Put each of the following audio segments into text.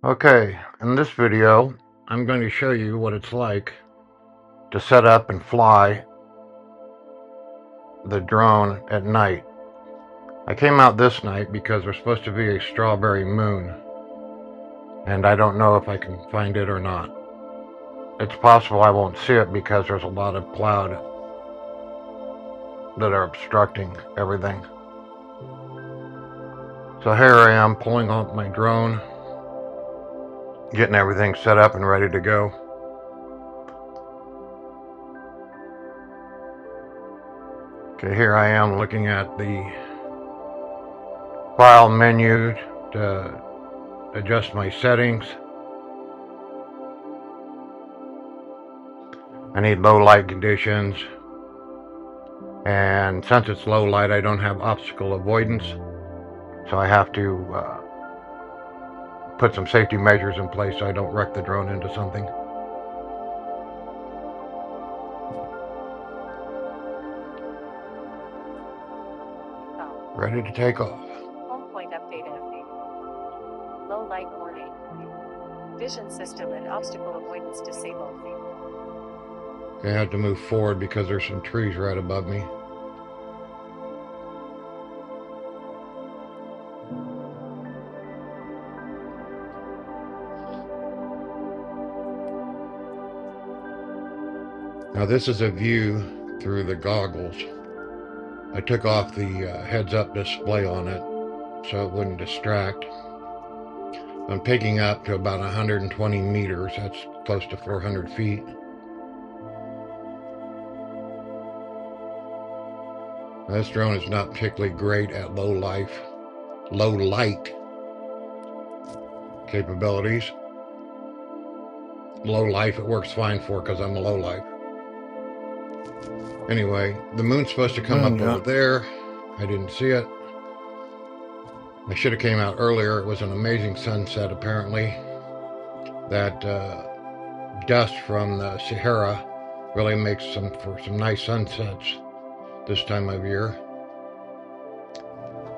Okay, in this video, I'm going to show you what it's like to set up and fly the drone at night. I came out this night because there's supposed to be a strawberry moon, and I don't know if I can find it or not. It's possible I won't see it because there's a lot of cloud that are obstructing everything. So here I am pulling out my drone, getting everything set up and ready to go. Okay, here I am looking at the file menu to adjust my settings. I need low light conditions, and since it's low light I don't have obstacle avoidance, so I have to put some safety measures in place so I don't wreck the drone into something. Ready to take off. Home point updated. Low light warning. Vision system and obstacle avoidance disabled. I have to move forward because there's some trees right above me. Now this is a view through the goggles. I took off the heads-up display on it so it wouldn't distract. I'm picking up to about 120 meters. That's close to 400 feet. This drone is not particularly great at low light capabilities. Low life it works fine for because I'm a low life. Anyway, the moon's supposed to come up over there. I didn't see it. I should have came out earlier. It was an amazing sunset apparently. That dust from the Sahara really makes for some nice sunsets this time of year.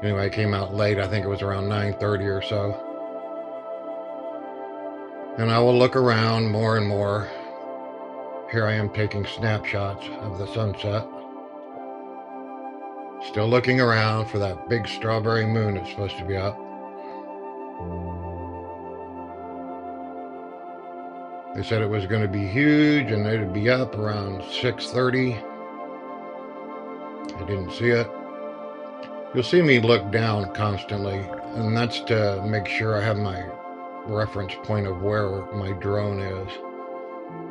Anyway, I came out late. I think it was around 9:30 or so. And I will look around more and more. Here I am taking snapshots of the sunset. Still looking around for that big strawberry moon that's supposed to be up. They said it was going to be huge and it'd be up around 6:30. I didn't see it. You'll see me look down constantly, and that's to make sure I have my reference point of where my drone is.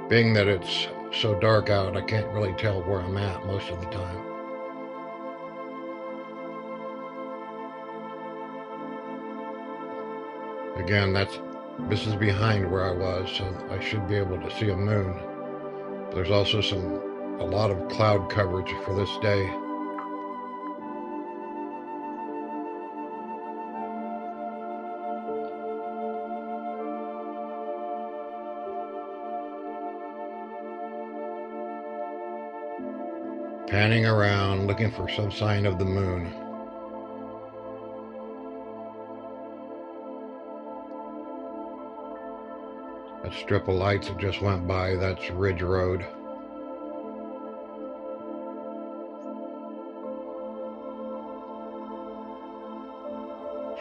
Being that it's so dark out, I can't really tell where I'm at most of the time. Again, this is behind where I was, so I should be able to see a moon. There's also a lot of cloud coverage for this day. Panning around, looking for some sign of the moon. That strip of lights that just went by, that's Ridge Road.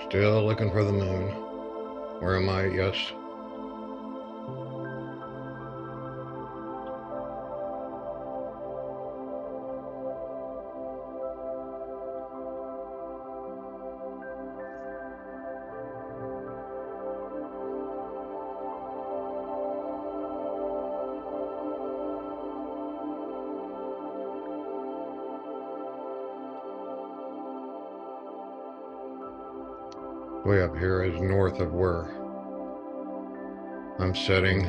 Still looking for the moon. Where am I? Yes. Way up here is north of where I'm sitting.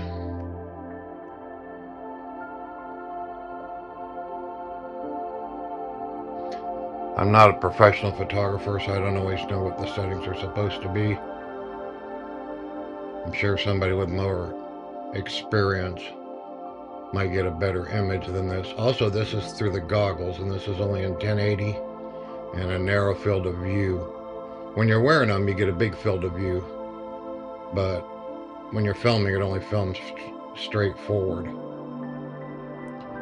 I'm not a professional photographer, so I don't always know what the settings are supposed to be. I'm sure somebody with more experience might get a better image than this. Also, this is through the goggles, and this is only in 1080 and a narrow field of view. When you're wearing them, you get a big field of view, but when you're filming, it only films straight forward.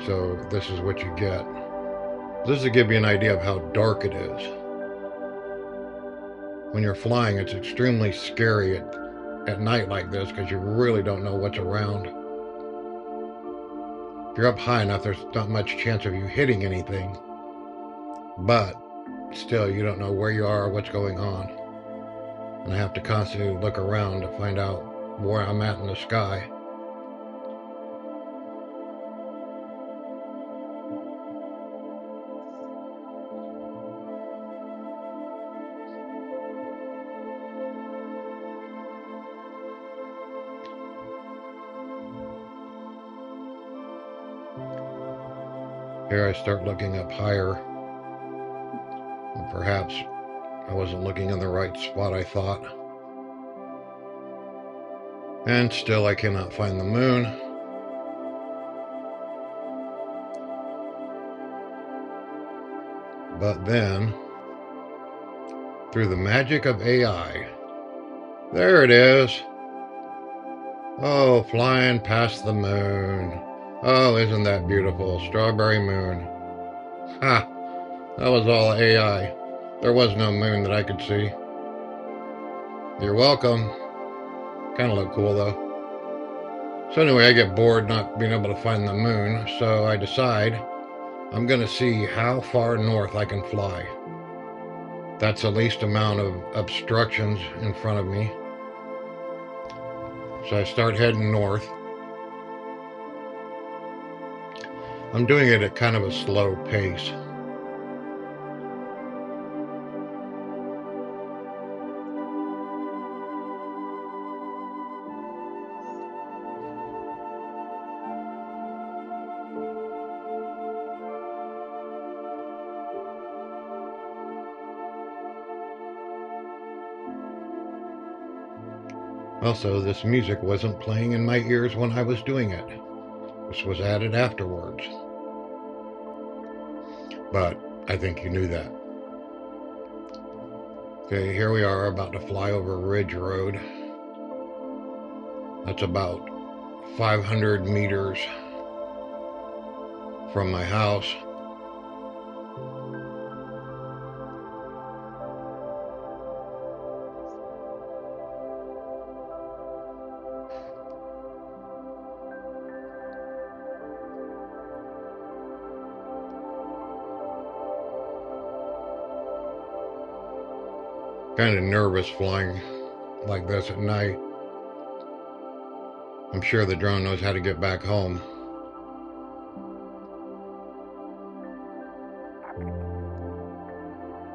So this is what you get. This is to give you an idea of how dark it is. When you're flying, it's extremely scary at night like this because you really don't know what's around. If you're up high enough, there's not much chance of you hitting anything. But still, you don't know where you are or what's going on. And I have to constantly look around to find out where I'm at in the sky. Here I start looking up higher. And perhaps I wasn't looking in the right spot, I thought. And still I cannot find the moon. But then, through the magic of AI, there it is. Oh, flying past the moon. Oh, isn't that beautiful? Strawberry moon. Ha! That was all AI. There was no moon that I could see. You're welcome. Kind of look cool though. So anyway, I get bored not being able to find the moon, so I decide I'm going to see how far north I can fly. That's the least amount of obstructions in front of me. So I start heading north. I'm doing it at kind of a slow pace. Also, this music wasn't playing in my ears when I was doing it. This was added afterwards. But I think you knew that. Okay, here we are about to fly over Ridge Road. That's about 500 meters from my house. Kind of nervous flying like this at night. I'm sure the drone knows how to get back home.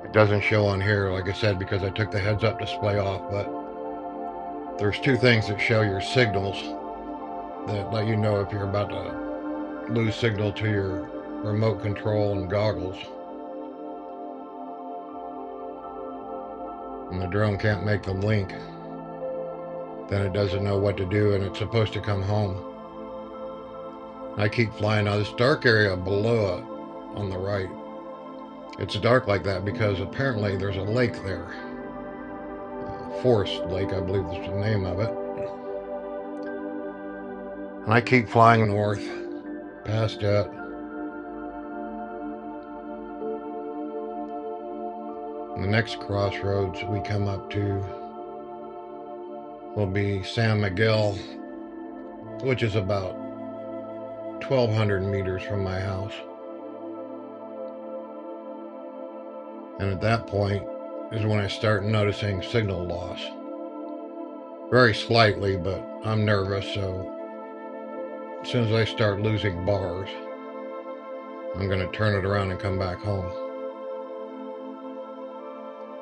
It doesn't show on here, like I said, because I took the heads up display off, but there's two things that show your signals that let you know if you're about to lose signal to your remote control and goggles. And the drone can't make the link, then it doesn't know what to do and it's supposed to come home. I keep flying. Now this dark area below it on the right, it's dark like that because apparently there's a lake there. Forest Lake, I believe is the name of it. And I keep flying north past it. The next crossroads we come up to will be San Miguel, which is about 1,200 meters from my house. And at that point is when I start noticing signal loss. Very slightly, but I'm nervous, so as soon as I start losing bars, I'm going to turn it around and come back home,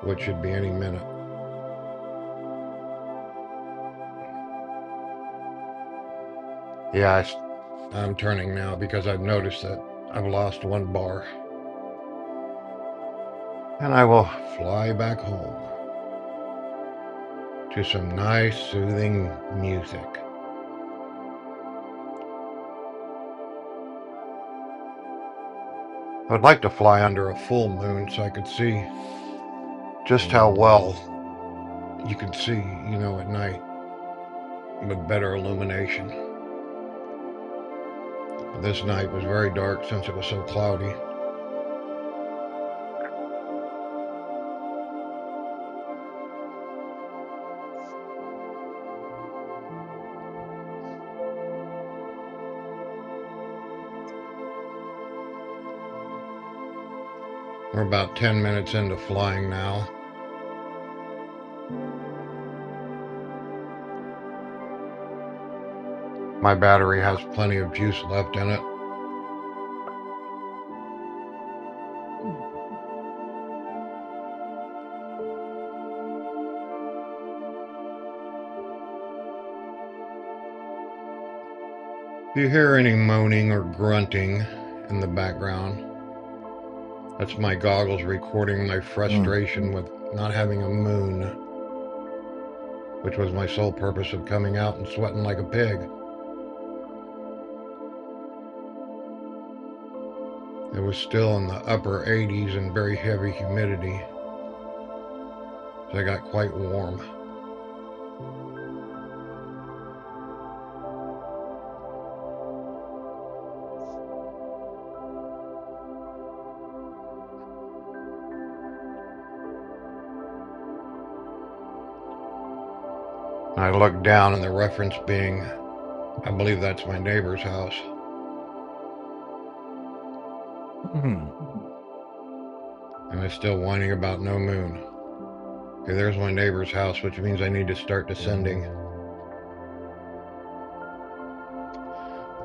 which should be any minute. Yeah, I'm turning now because I've noticed that I've lost one bar. And I will fly back home to some nice, soothing music. I would like to fly under a full moon so I could see just how well you can see, at night. with better illumination. This night was very dark since it was so cloudy. We're about 10 minutes into flying now. My battery has plenty of juice left in it. If you hear any moaning or grunting in the background, that's my goggles recording my frustration with not having a moon, which was my sole purpose of coming out and sweating like a pig. It was still in the upper 80s and very heavy humidity, so I got quite warm. I looked down, and the reference being, I believe that's my neighbor's house. And I'm still whining about no moon. Okay, there's my neighbor's house, which means I need to start descending.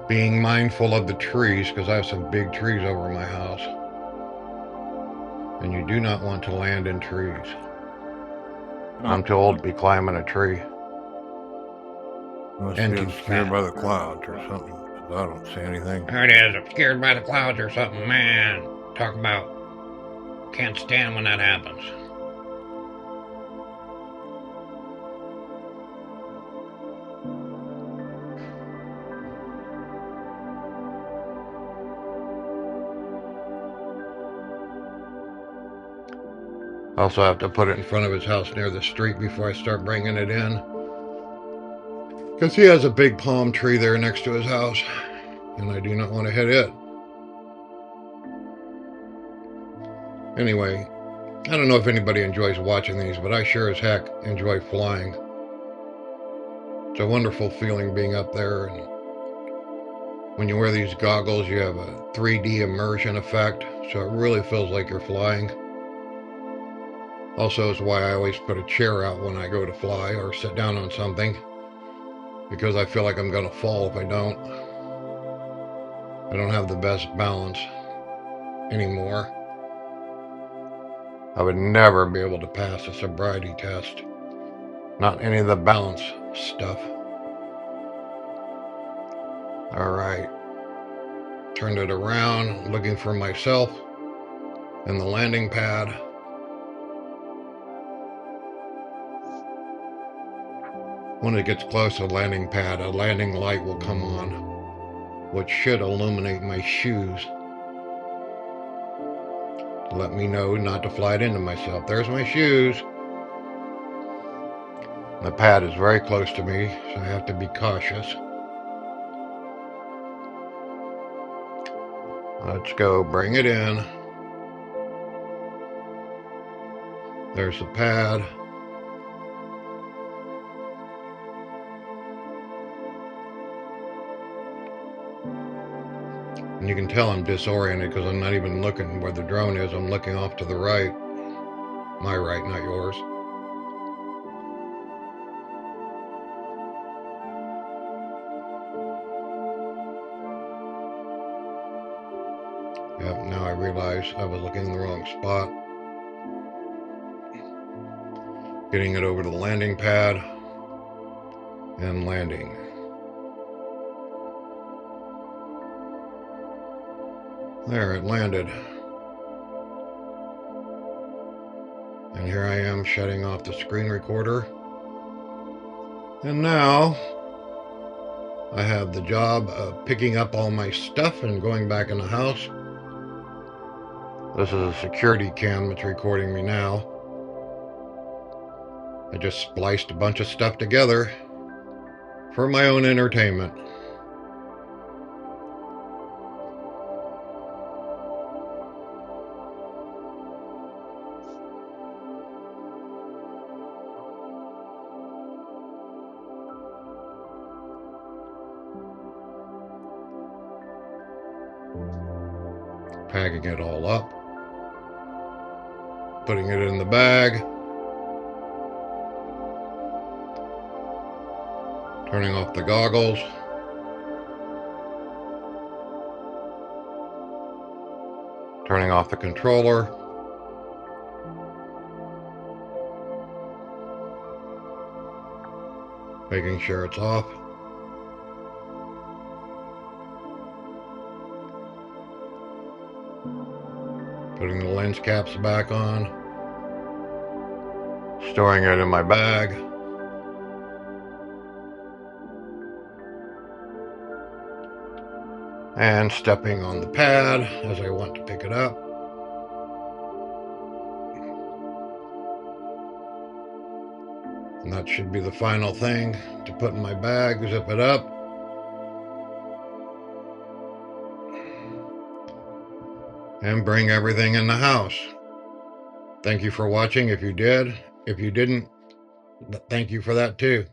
Being mindful of the trees, because I have some big trees over my house. And you do not want to land in trees. I'm too old to be climbing a tree. Must be scared by the clouds or something, because I don't see anything. There it is. I'm scared by the clouds or something, man. Talk about can't stand when that happens. Also have to put it in front of his house near the street before I start bringing it in. Because he has a big palm tree there next to his house, and I do not want to hit it. Anyway, I don't know if anybody enjoys watching these, but I sure as heck enjoy flying. It's a wonderful feeling being up there, and when you wear these goggles, you have a 3D immersion effect, so it really feels like you're flying. Also is why I always put a chair out when I go to fly or sit down on something, because I feel like I'm going to fall if I don't. I don't have the best balance anymore. I would never be able to pass a sobriety test. Not any of the balance stuff. All right. Turned it around, looking for myself and the landing pad. When it gets close to the landing pad, a landing light will come on, which should illuminate my shoes to let me know not to fly it into myself. There's my shoes. The pad is very close to me, so I have to be cautious. Let's go, bring it in. There's the pad. And you can tell I'm disoriented because I'm not even looking where the drone is. I'm looking off to the right. My right, not yours. Yep, now I realize I was looking in the wrong spot. Getting it over to the landing pad and landing. There, it landed. And here I am shutting off the screen recorder. And now I have the job of picking up all my stuff and going back in the house. This is a security cam that's recording me now. I just spliced a bunch of stuff together. for my own entertainment. Packing it all up, putting it in the bag, turning off the goggles, turning off the controller, making sure it's off. Putting the lens caps back on, storing it in my bag, and stepping on the pad as I want to pick it up. And that should be the final thing to put in my bag, zip it up. And bring everything in the house. Thank you for watching if you did. If you didn't, thank you for that too.